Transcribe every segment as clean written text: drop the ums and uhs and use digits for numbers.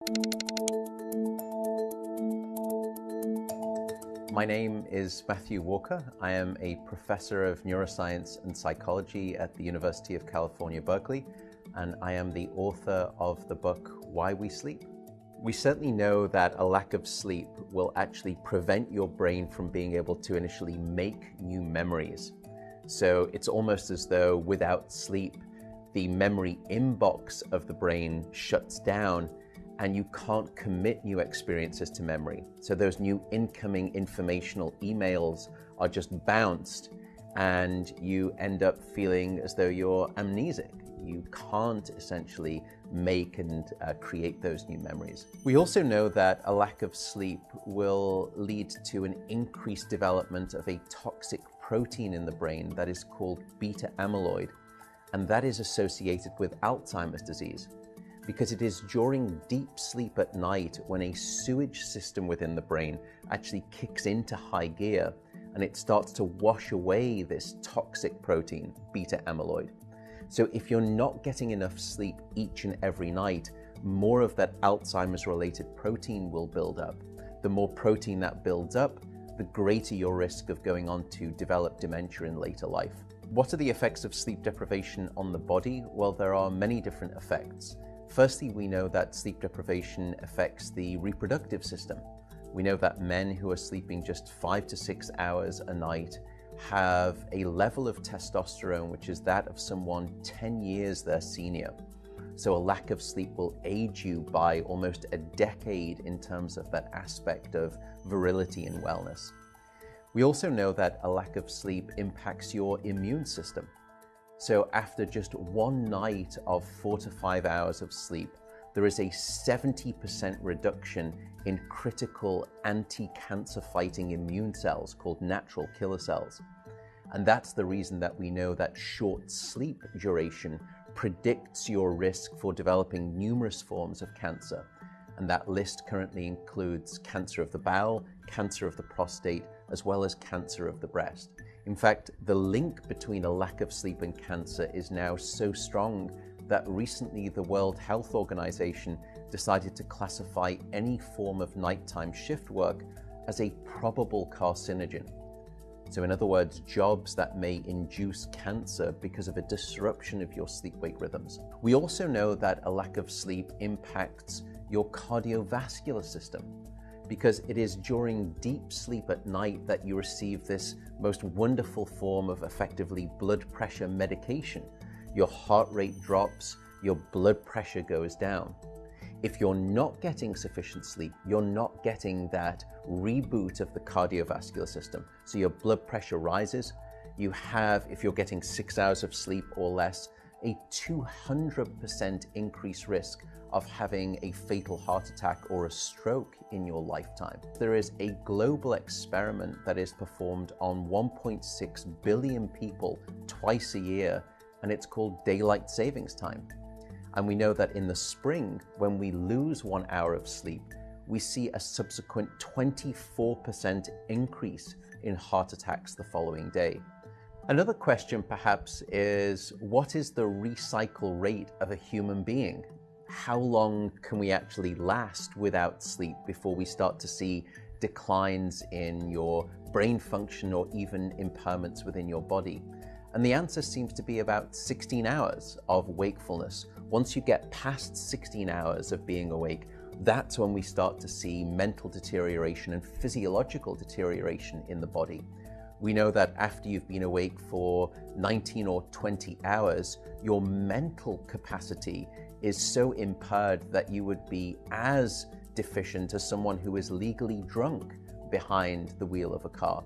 My name is Matthew Walker. I am a professor of neuroscience and psychology at the University of California, Berkeley, and I am the author of the book, Why We Sleep. We certainly know that a lack of sleep will actually prevent your brain from being able to initially make new memories. So it's almost as though without sleep, the memory inbox of the brain shuts down and you can't commit new experiences to memory. So those new incoming informational emails are just bounced and you end up feeling as though you're amnesic. You can't essentially make and create those new memories. We also know that a lack of sleep will lead to an increased development of a toxic protein in the brain that is called beta amyloid, and that is associated with Alzheimer's disease, because it is during deep sleep at night when a sewage system within the brain actually kicks into high gear and it starts to wash away this toxic protein, beta amyloid. So if you're not getting enough sleep each and every night, more of that Alzheimer's related protein will build up. The more protein that builds up, the greater your risk of going on to develop dementia in later life. What are the effects of sleep deprivation on the body? Well, there are many different effects. Firstly, we know that sleep deprivation affects the reproductive system. We know that men who are sleeping just 5 to 6 hours a night have a level of testosterone which is that of someone 10 years their senior. So a lack of sleep will age you by almost a decade in terms of that aspect of virility and wellness. We also know that a lack of sleep impacts your immune system. So after just one night of 4 to 5 hours of sleep, there is a 70% reduction in critical anti-cancer fighting immune cells called natural killer cells. And that's the reason that we know that short sleep duration predicts your risk for developing numerous forms of cancer. And that list currently includes cancer of the bowel, cancer of the prostate, as well as cancer of the breast. In fact, the link between a lack of sleep and cancer is now so strong that recently the World Health Organization decided to classify any form of nighttime shift work as a probable carcinogen. So in other words, jobs that may induce cancer because of a disruption of your sleep-wake rhythms. We also know that a lack of sleep impacts your cardiovascular system, because it is during deep sleep at night that you receive this most wonderful form of effectively blood pressure medication. Your heart rate drops, your blood pressure goes down. If you're not getting sufficient sleep, you're not getting that reboot of the cardiovascular system. So your blood pressure rises. You have, if you're getting 6 hours of sleep or less, a 200% increased risk of having a fatal heart attack or a stroke in your lifetime. There is a global experiment that is performed on 1.6 billion people twice a year, and it's called daylight savings time. And we know that in the spring, when we lose 1 hour of sleep, we see a subsequent 24% increase in heart attacks the following day. Another question perhaps is, what is the recycle rate of a human being? How long can we actually last without sleep before we start to see declines in your brain function or even impairments within your body? And the answer seems to be about 16 hours of wakefulness. Once you get past 16 hours of being awake, that's when we start to see mental deterioration and physiological deterioration in the body. We know that after you've been awake for 19 or 20 hours, your mental capacity is so impaired that you would be as deficient as someone who is legally drunk behind the wheel of a car.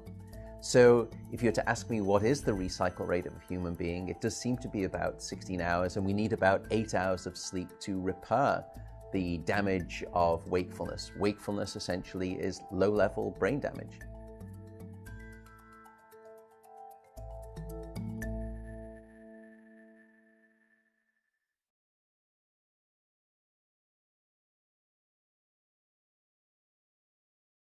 So if you were to ask me what is the recycle rate of a human being, it does seem to be about 16 hours, and we need about 8 hours of sleep to repair the damage of wakefulness. Wakefulness essentially is low-level brain damage.